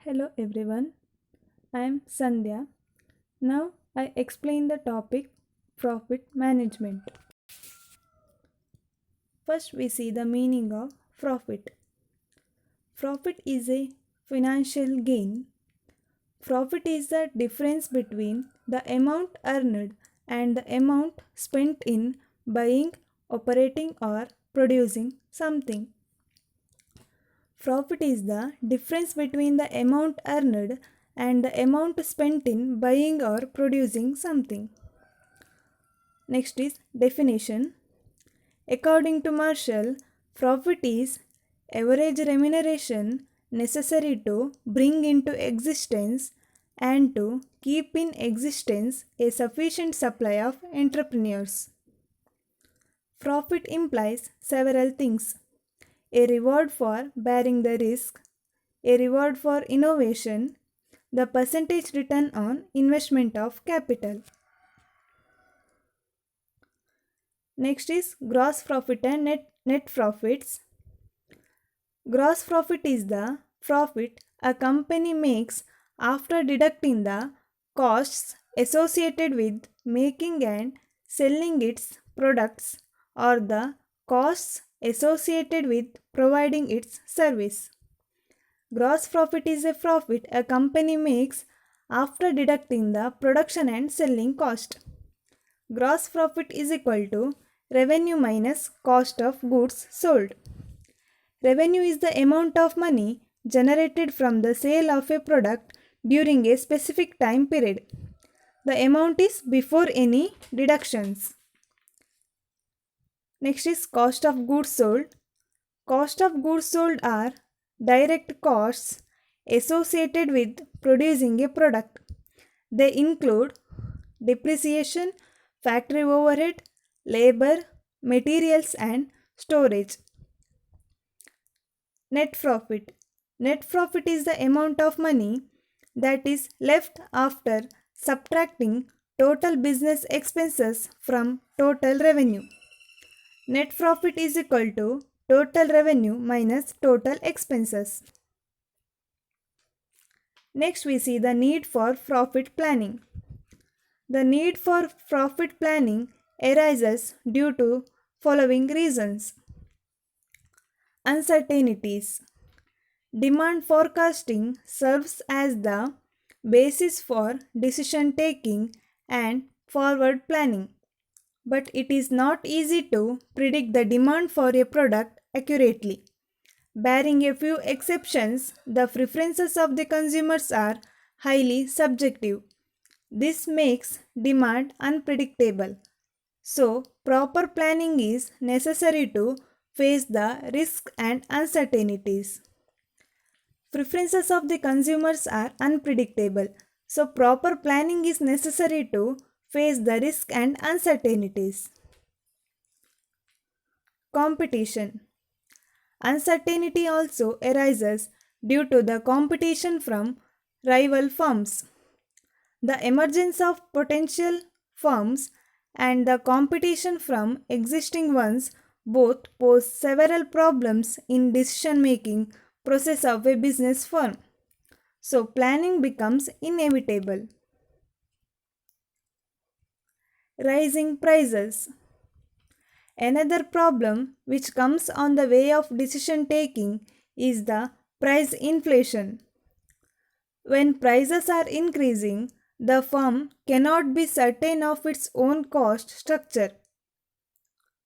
Hello everyone, I am Sandhya. Now I explain the topic profit management. First, we see the meaning of profit. Profit is a financial gain. Profit is the difference between the amount earned and the amount spent in buying, operating, or producing something. Profit is the difference between the amount earned and the amount spent in buying or producing something. Next is definition. According to Marshall, profit is average remuneration necessary to bring into existence and to keep in existence a sufficient supply of entrepreneurs. Profit implies several things: a reward for bearing the risk, a reward for innovation, the percentage return on investment of capital. Next is gross profit and net profits. Gross profit is the profit a company makes after deducting the costs associated with making and selling its products or the costs associated with providing its service. Gross profit is a profit a company makes after deducting the production and selling cost. Gross profit is equal to revenue minus cost of goods sold. Revenue is the amount of money generated from the sale of a product during a specific time period. The amount is before any deductions. Next is cost of goods sold. Cost of goods sold are direct costs associated with producing a product. They include depreciation, factory overhead, labor, materials, and storage. Net profit. Net profit is the amount of money that is left after subtracting total business expenses from total revenue. Net profit is equal to total revenue minus total expenses. Next, we see the need for profit planning. The need for profit planning arises due to following reasons: uncertainties. Demand forecasting serves as the basis for decision taking and forward planning, but it is not easy to predict the demand for a product accurately. Barring a few exceptions, the preferences of the consumers are highly subjective. This makes demand unpredictable. So, proper planning is necessary to face the risks and uncertainties. Preferences of the consumers are unpredictable. So, proper planning is necessary to face the risk and uncertainties. Competition. Uncertainty also arises due to the competition from rival firms. The emergence of potential firms and the competition from existing ones both pose several problems in decision making process of a business firm. So planning becomes inevitable. Rising prices. Another problem which comes on the way of decision taking is the price inflation. When prices are increasing, the firm cannot be certain of its own cost structure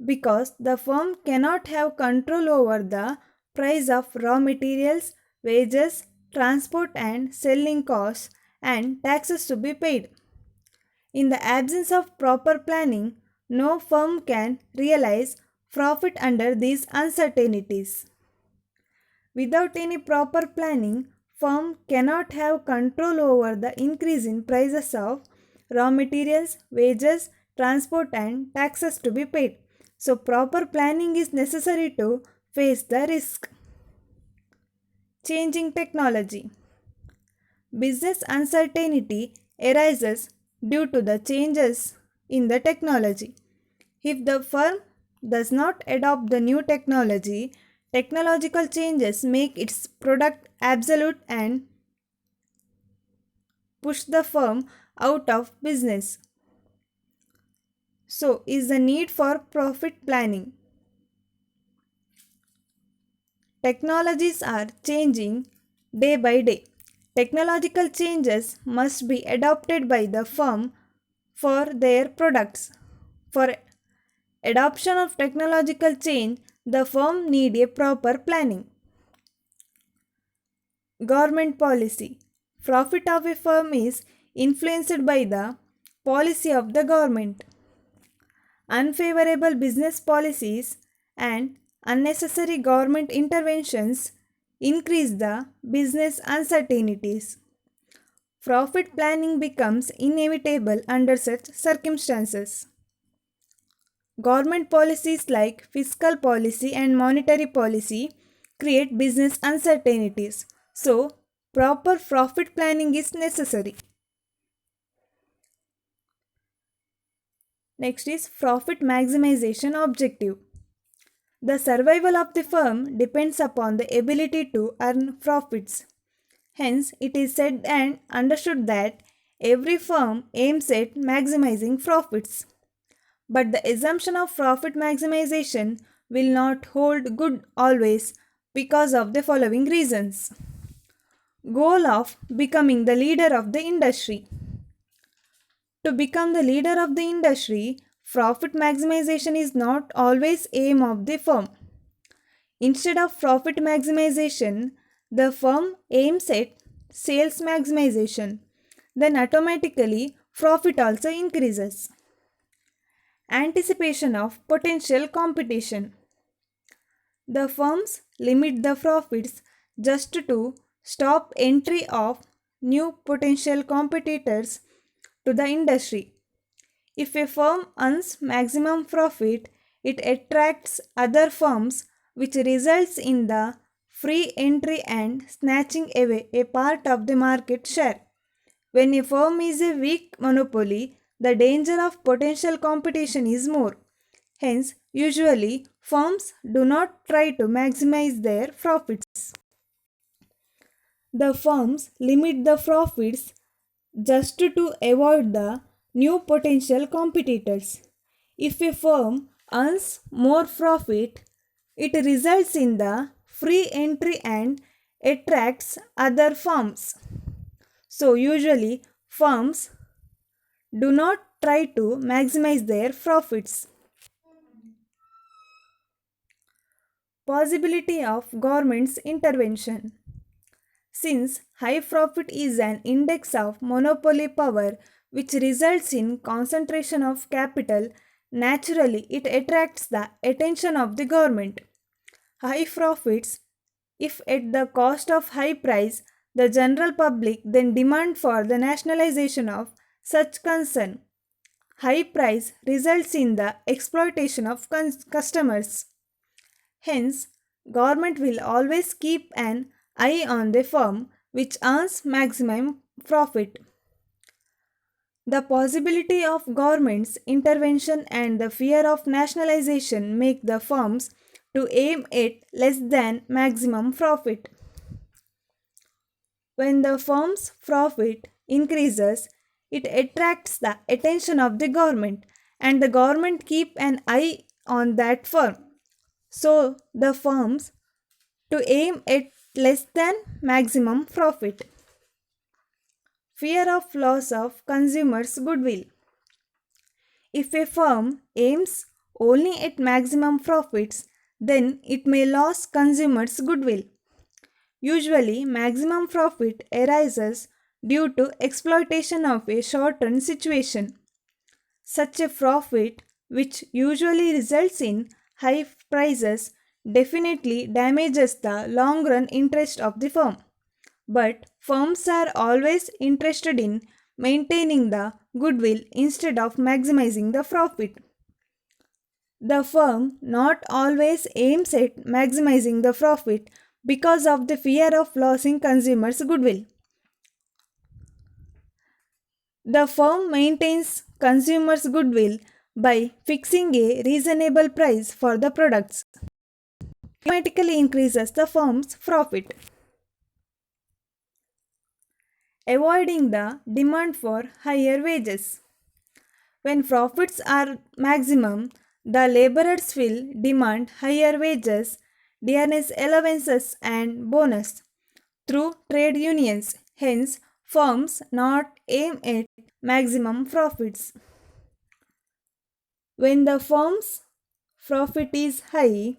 because the firm cannot have control over the price of raw materials, wages, transport and selling costs, and taxes to be paid. In the absence of proper planning, no firm can realize profit under these uncertainties. Without any proper planning, firm cannot have control over the increase in prices of raw materials, wages, transport and taxes to be paid. So proper planning is necessary to face the risk. Changing technology. Business uncertainty arises due to the changes in the technology. If the firm does not adopt the new technology, technological changes make its product obsolete and push the firm out of business. So, is the need for profit planning. Technologies are changing day by day. Technological changes must be adopted by the firm for their products. For adoption of technological change, the firm need a proper planning. Government policy. Profit of a firm is influenced by the policy of the government. Unfavorable business policies and unnecessary government interventions increase the business uncertainties. Profit planning becomes inevitable under such circumstances. Government policies like fiscal policy and monetary policy create business uncertainties. So, proper profit planning is necessary. Next is profit maximization objective. The survival of the firm depends upon the ability to earn profits. Hence, it is said and understood that every firm aims at maximizing profits. But the assumption of profit maximization will not hold good always because of the following reasons. Goal of becoming the leader of the industry. To become the leader of the industry, profit maximization is not always aim of the firm. Instead of profit maximization, the firm aims at sales maximization. Then automatically profit also increases. Anticipation of potential competition. The firms limit the profits just to stop entry of new potential competitors to the industry. If a firm earns maximum profit, it attracts other firms, which results in the free entry and snatching away a part of the market share. When a firm is a weak monopoly, the danger of potential competition is more. Hence, usually firms do not try to maximize their profits. The firms limit the profits just to avoid the new potential competitors. If a firm earns more profit, it results in the free entry and attracts other firms. So, usually, firms do not try to maximize their profits. Possibility of government's intervention. Since high profit is an index of monopoly power which results in concentration of capital, naturally it attracts the attention of the government. High profits, if at the cost of high price, the general public then demand for the nationalization of such concern. High price results in the exploitation of customers. Hence, government will always keep an eye on the firm which earns maximum profit. The possibility of government's intervention and the fear of nationalization make the firms to aim at less than maximum profit. When the firm's profit increases, it attracts the attention of the government and the government keep an eye on that firm. So the firms to aim at less than maximum profit. Fear of loss of consumers' goodwill. If a firm aims only at maximum profits, then it may lose consumers' goodwill. Usually, maximum profit arises due to exploitation of a short-run situation. Such a profit, which usually results in high prices, definitely damages the long-run interest of the firm. But firms are always interested in maintaining the goodwill instead of maximizing the profit. The firm not always aims at maximizing the profit because of the fear of losing consumers' goodwill. The firm maintains consumers' goodwill by fixing a reasonable price for the products. Automatically increases the firm's profit. avoiding the demand for higher wages. When profits are maximum, the laborers will demand higher wages, dearness allowances, and bonus through trade unions. Hence, firms not aim at maximum profits. When the firm's profit is high,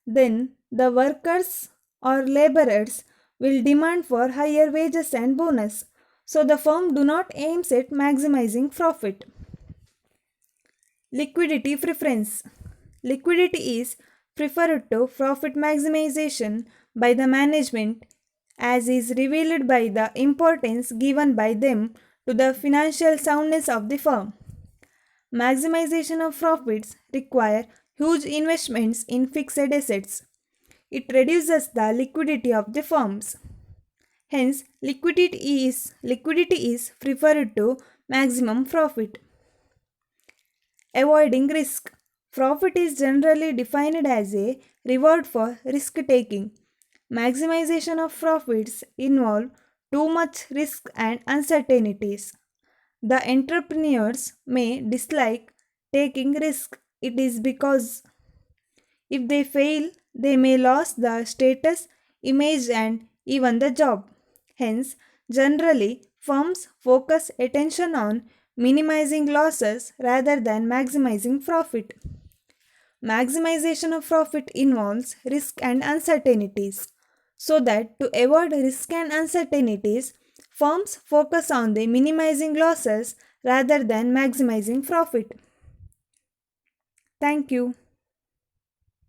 then the workers or laborers will demand for higher wages and bonus. So the firm do not aims at maximizing profit. Liquidity preference. Liquidity is preferred to profit maximization by the management as is revealed by the importance given by them to the financial soundness of the firm. Maximization of profits require huge investments in fixed assets. It reduces the liquidity of the firms. Hence, liquidity is preferred to maximum profit. Avoiding risk. Profit is generally defined as a reward for risk taking. Maximization of profits involve too much risk and uncertainties. The entrepreneurs may dislike taking risk. It is because if they fail, they may lose the status, image, and even the job. Hence, generally, firms focus attention on minimizing losses rather than maximizing profit. Maximization of profit involves risk and uncertainties. So that to avoid risk and uncertainties, firms focus on the minimizing losses rather than maximizing profit. Thank you.